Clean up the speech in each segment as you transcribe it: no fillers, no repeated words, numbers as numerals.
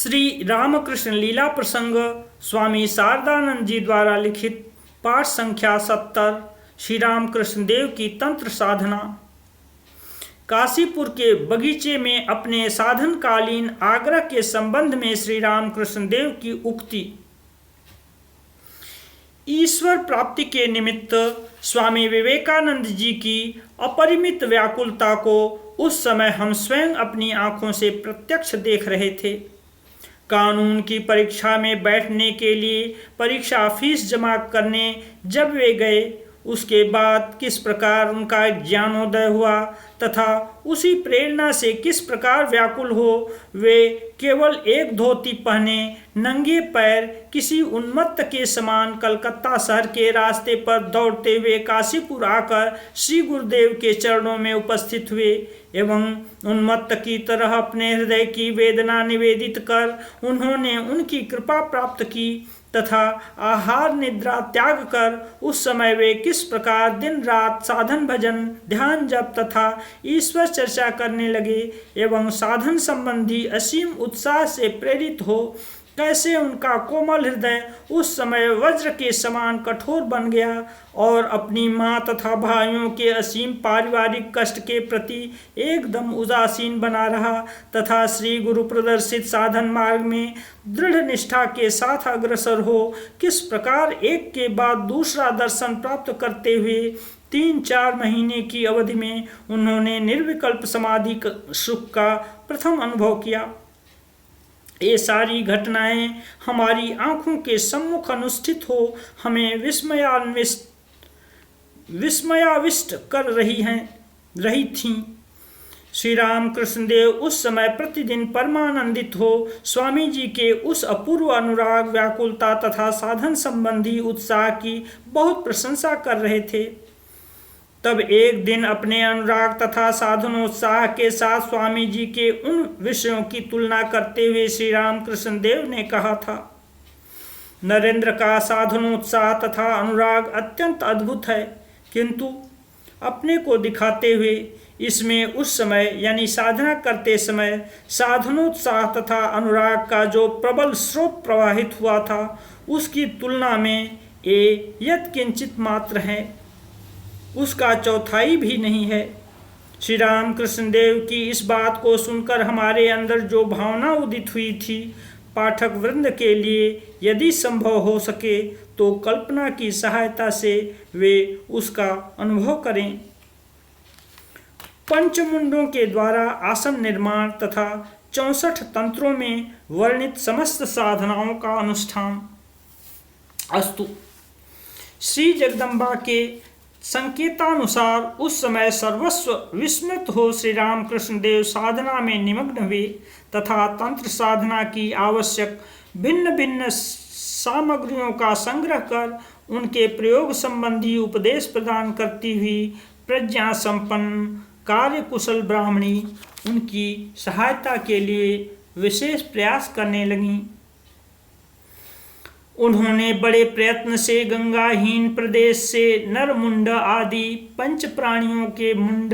श्री रामकृष्ण लीला प्रसंग स्वामी शारदानंद जी द्वारा लिखित पाठ संख्या 70 श्री रामकृष्ण देव की तंत्र साधना। काशीपुर के बगीचे में अपने साधनकालीन आग्रह के संबंध में श्री रामकृष्ण देव की उक्ति। ईश्वर प्राप्ति के निमित्त स्वामी विवेकानंद जी की अपरिमित व्याकुलता को उस समय हम स्वयं अपनी आंखों से प्रत्यक्ष देख रहे थे। कानून की परीक्षा में बैठने के लिए परीक्षा फीस जमा करने जब वे गए, उसके बाद किस प्रकार उनका ज्ञानोदय हुआ तथा उसी प्रेरणा से किस प्रकार व्याकुल हो वे केवल एक धोती पहने नंगे पैर किसी उन्मत्त के समान कलकत्ता शहर के रास्ते पर दौड़ते हुए काशीपुर आकर श्री गुरुदेव के चरणों में उपस्थित हुए एवं उन्मत्त की तरह अपने हृदय की वेदना निवेदित कर उन्होंने उनकी कृपा प्राप्त की तथा आहार निद्रा त्याग कर उस समय वे किस प्रकार दिन रात साधन भजन ध्यान जप तथा ईश्वर चर्चा करने लगे एवं साधन संबंधी असीम उत्साह से प्रेरित हो कैसे उनका कोमल हृदय उस समय वज्र के समान कठोर बन गया और अपनी माँ तथा भाइयों के असीम पारिवारिक कष्ट के प्रति एकदम उदासीन बना रहा तथा श्री गुरु प्रदर्शित साधन मार्ग में दृढ़ निष्ठा के साथ अग्रसर हो किस प्रकार एक के बाद दूसरा दर्शन प्राप्त करते हुए 3-4 महीने की अवधि में उन्होंने निर्विकल्प समाधि सुख का प्रथम अनुभव किया। ये सारी घटनाएं हमारी आंखों के सम्मुख अनुष्ठित हो हमें विस्मयाविष्ट कर रही थीं। श्री रामकृष्ण देव उस समय प्रतिदिन परमानंदित हो स्वामी जी के उस अपूर्व अनुराग व्याकुलता तथा साधन संबंधी उत्साह की बहुत प्रशंसा कर रहे थे। तब एक दिन अपने अनुराग तथा साधनोत्साह के साथ स्वामी जी के उन विषयों की तुलना करते हुए श्री रामकृष्ण देव ने कहा था, नरेंद्र का साधनोत्साह तथा अनुराग अत्यंत अद्भुत है, किंतु अपने को दिखाते हुए इसमें उस समय यानी साधना करते समय साधनोत्साह तथा अनुराग का जो प्रबल स्रोत प्रवाहित हुआ था उसकी तुलना में ये यत्किंचित मात्र है, उसका चौथाई भी नहीं है। श्री रामकृष्ण देव की इस बात को सुनकर हमारे अंदर जो भावना उदित हुई थी, पाठक वृंद के लिए यदि संभव हो सके तो कल्पना की सहायता से वे उसका अनुभव करें। पंचमुंडों के द्वारा आसन निर्माण तथा 64 तंत्रों में वर्णित समस्त साधनाओं का अनुष्ठान। अस्तु। श्री जगदम्बा के संकेतानुसार उस समय सर्वस्व विस्मृत हो श्री रामकृष्ण देव साधना में निमग्न हुए तथा तंत्र साधना की आवश्यक भिन्न भिन्न सामग्रियों का संग्रह कर उनके प्रयोग संबंधी उपदेश प्रदान करती हुई प्रज्ञा संपन्न कार्य कुशल ब्राह्मणी उनकी सहायता के लिए विशेष प्रयास करने लगीं। उन्होंने बड़े प्रयत्न से गंगाहीन प्रदेश से नर मुंड आदि पंच प्राणियों के मुंड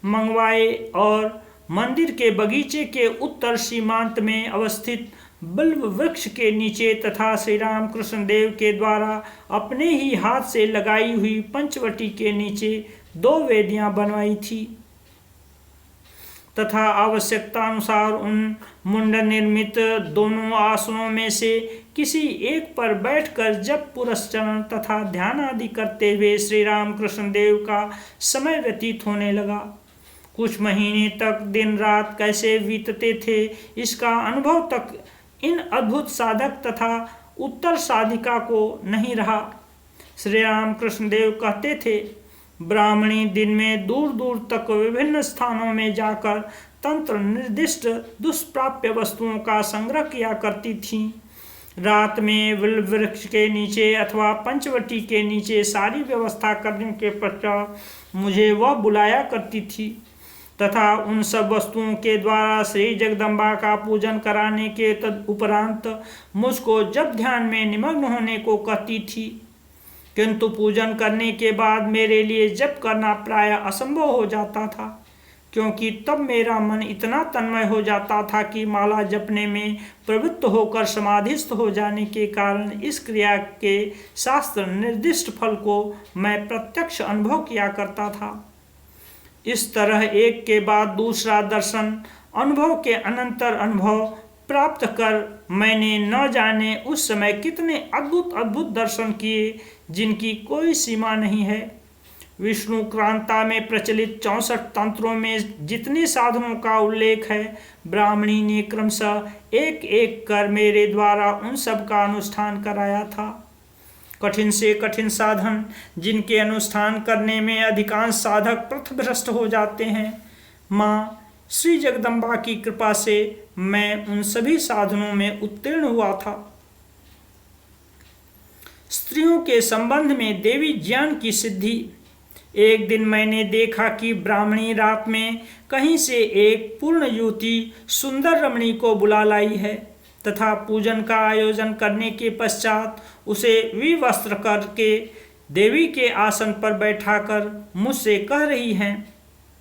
मंगवाए और मंदिर के बगीचे के उत्तर सीमांत में अवस्थित बिल्व वृक्ष के नीचे तथा श्री रामकृष्ण देव के द्वारा अपने ही हाथ से लगाई हुई पंचवटी के नीचे 2 वेदियां बनवाई थी तथा आवश्यकता अनुसार उन मुंड निर्मित दोनों आसनों में से किसी एक पर बैठकर जप पुरस्चरण तथा ध्यान आदि करते हुए श्री रामकृष्ण देव का समय व्यतीत होने लगा। कुछ महीने तक दिन रात कैसे बीतते थे इसका अनुभव तक इन अद्भुत साधक तथा उत्तर साधिका को नहीं रहा। श्री रामकृष्ण देव कहते थे, ब्राह्मणी दिन में दूर दूर तक विभिन्न स्थानों में जाकर तंत्र निर्दिष्ट दुष्प्राप्य वस्तुओं का संग्रह किया करती थीं। रात में वृक्ष के नीचे अथवा पंचवटी के नीचे सारी व्यवस्था करने के पश्चात मुझे वह बुलाया करती थी तथा उन सब वस्तुओं के द्वारा श्री जगदम्बा का पूजन कराने के तदुपरांत मुझको जब ध्यान में निमग्न होने को कहती थी, किंतु पूजन करने के बाद मेरे लिए जप करना प्रायः असंभव हो जाता था। क्योंकि तब मेरा मन इतना तन्मय हो जाता था कि माला जपने में प्रवृत्त होकर समाधिस्थ हो जाने के कारण इस क्रिया के शास्त्र निर्दिष्ट फल को मैं प्रत्यक्ष अनुभव किया करता था। इस तरह एक के बाद दूसरा दर्शन अनुभव के अनंतर अनुभव प्राप्त कर मैंने न जाने उस समय कितने अद्भुत अद्भुत दर्शन किए जिनकी कोई सीमा नहीं है। विष्णु क्रांता में प्रचलित 64 तंत्रों में जितने साधनों का उल्लेख है, ब्राह्मणी ने क्रमशः एक एक कर मेरे द्वारा उन सब का अनुष्ठान कराया था। कठिन से कठिन साधन जिनके अनुष्ठान करने में अधिकांश साधक पथभ्रष्ट हो जाते हैं, माँ श्री जगदम्बा की कृपा से मैं उन सभी साधनों में उत्तीर्ण हुआ था। स्त्रियों के संबंध में देवी ज्ञान की सिद्धि। एक दिन मैंने देखा कि ब्राह्मणी रात में कहीं से एक पूर्ण युवती सुंदर रमणी को बुला लाई है तथा पूजन का आयोजन करने के पश्चात उसे विवस्त्र करके देवी के आसन पर बैठाकर मुझसे कह रही हैं,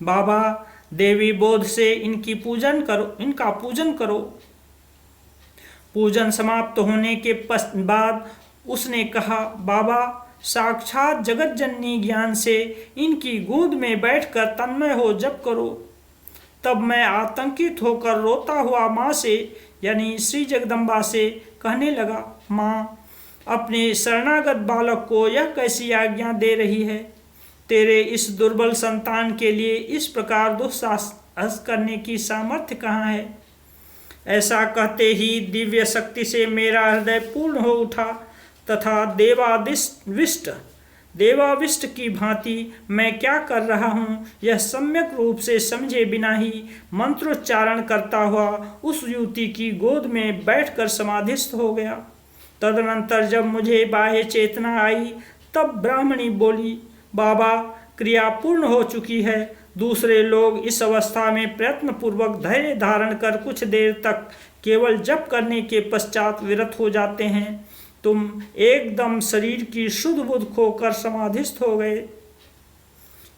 बाबा देवी बोध से इनका पूजन करो। पूजन समाप्त होने के बाद उसने कहा, बाबा साक्षात जगत जननी ज्ञान से इनकी गोद में बैठकर तन्मय हो जप करो। तब मैं आतंकित होकर रोता हुआ माँ से यानी श्री जगदम्बा से कहने लगा, माँ अपने शरणागत बालक को यह कैसी आज्ञा दे रही है? तेरे इस दुर्बल संतान के लिए इस प्रकार दुस्साहस करने की सामर्थ्य कहाँ है? ऐसा कहते ही दिव्य शक्ति से मेरा हृदय पूर्ण हो उठा तथा देवाविष्ट की भांति मैं क्या कर रहा हूँ यह सम्यक रूप से समझे बिना ही मंत्रोच्चारण करता हुआ उस युवती की गोद में बैठकर समाधिस्थ हो गया। तदनंतर जब मुझे बाह्य चेतना आई तब ब्राह्मणी बोली, बाबा क्रिया पूर्ण हो चुकी है। दूसरे लोग इस अवस्था में प्रयत्नपूर्वक धैर्य धारण कर कुछ देर तक केवल जप करने के पश्चात विरत हो जाते हैं, तुम एकदम शरीर की शुद्ध बुद्ध खोकर समाधिस्थ हो गए।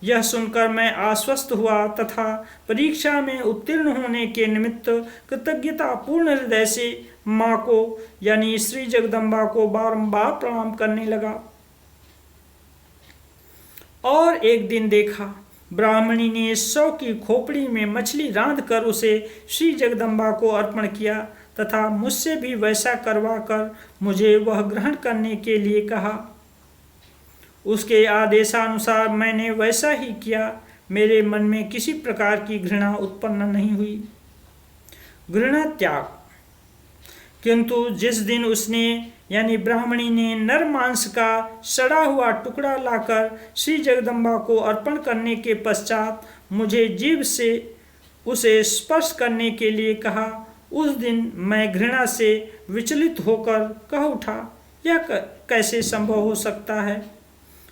यह सुनकर मैं आश्वस्त हुआ तथा परीक्षा में उत्तीर्ण होने के निमित्त कृतज्ञता पूर्ण हृदय से माँ को यानी श्री जगदम्बा को बारंबार प्रणाम करने लगा। और एक दिन देखा, ब्राह्मणी ने 100 की खोपड़ी में मछली रांध कर उसे श्री जगदम्बा को अर्पण किया तथा मुझसे भी वैसा करवा कर मुझे वह ग्रहण करने के लिए कहा। उसके आदेशानुसार मैंने वैसा ही किया। मेरे मन में किसी प्रकार की घृणा उत्पन्न नहीं हुई। घृणा त्याग। किंतु जिस दिन उसने यानी ब्राह्मणी ने नर मांस का सड़ा हुआ टुकड़ा लाकर श्री जगदम्बा को अर्पण करने के पश्चात मुझे जीभ से उसे स्पर्श करने के लिए कहा, उस दिन मैं घृणा से विचलित होकर कह उठा, यह कैसे संभव हो सकता है?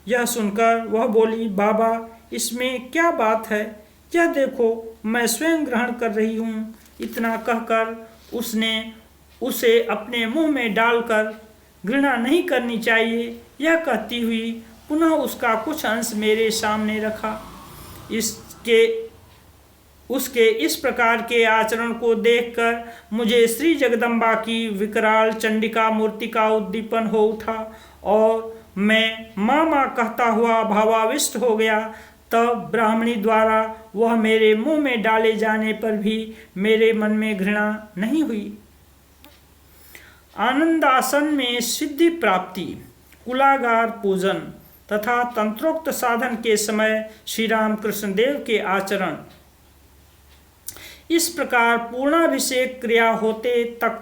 यह सुनकर वह बोली, बाबा इसमें क्या बात है? यह देखो मैं स्वयं ग्रहण कर रही हूँ। इतना कहकर उसने उसे अपने मुंह में डालकर घृणा नहीं करनी चाहिए यह कहती हुई पुनः उसका कुछ अंश मेरे सामने रखा। उसके इस प्रकार के आचरण को देखकर मुझे श्री जगदम्बा की विकराल चंडिका मूर्ति का उद्दीपन हो उठा और मैं माँ माँ कहता हुआ भावाविष्ट हो गया। तब ब्राह्मणी द्वारा वह मेरे मुंह में डाले जाने पर भी मेरे मन में घृणा नहीं हुई। आनंदासन में सिद्धि प्राप्ति, कुलागार पूजन तथा तंत्रोक्त साधन के समय श्री रामकृष्ण देव के आचरण। इस प्रकार पूर्णाभिषेक क्रिया होते तक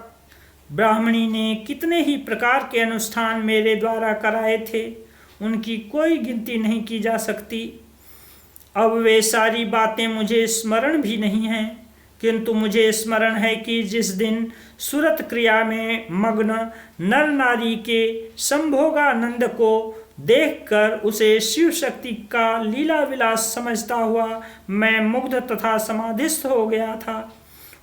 ब्राह्मणी ने कितने ही प्रकार के अनुष्ठान मेरे द्वारा कराए थे, उनकी कोई गिनती नहीं की जा सकती। अब वे सारी बातें मुझे स्मरण भी नहीं हैं, किंतु मुझे स्मरण है कि जिस दिन सुरत क्रिया में मग्न नर नारी के संभोगानंद को देखकर उसे शिव शक्ति का लीला विलास समझता हुआ मैं मुग्ध तथा समाधिस्थ हो गया था,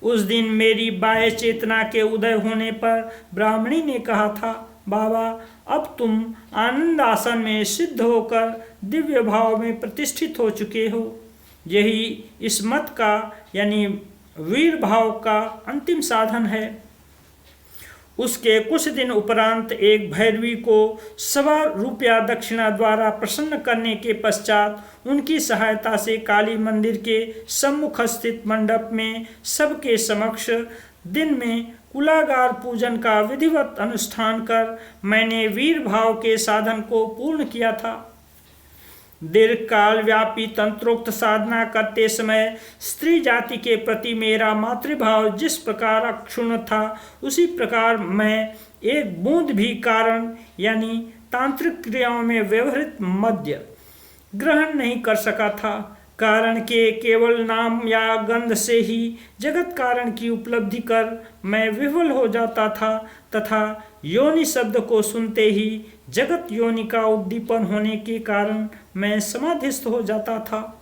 उस दिन मेरी बाह्य चेतना के उदय होने पर ब्राह्मणी ने कहा था, बाबा अब तुम आनंद आसन में सिद्ध होकर दिव्य भाव में प्रतिष्ठित हो चुके हो। यही इस मत का यानी वीर भाव का अंतिम साधन है। उसके कुछ दिन उपरांत एक भैरवी को ₹1.25 दक्षिणा द्वारा प्रसन्न करने के पश्चात उनकी सहायता से काली मंदिर के सम्मुख स्थित मंडप में सबके समक्ष दिन में कुलागार पूजन का विधिवत अनुष्ठान कर मैंने वीर भाव के साधन को पूर्ण किया था। दीर्घकाल व्यापी तंत्रोक्त साधना करते समय स्त्री जाति के प्रति मेरा मातृभाव जिस प्रकार अक्षुण्ण था, उसी प्रकार मैं एक बूंद भी कारण यानी तांत्रिक क्रियाओं में व्यवहृत मद्य ग्रहण नहीं कर सका था। कारण के केवल नाम या गंध से ही जगत कारण की उपलब्धि कर मैं विह्वल हो जाता था तथा योनि शब्द को सुनते ही जगत योनि का उद्दीपन होने के कारण मैं समाधिस्थ हो जाता था।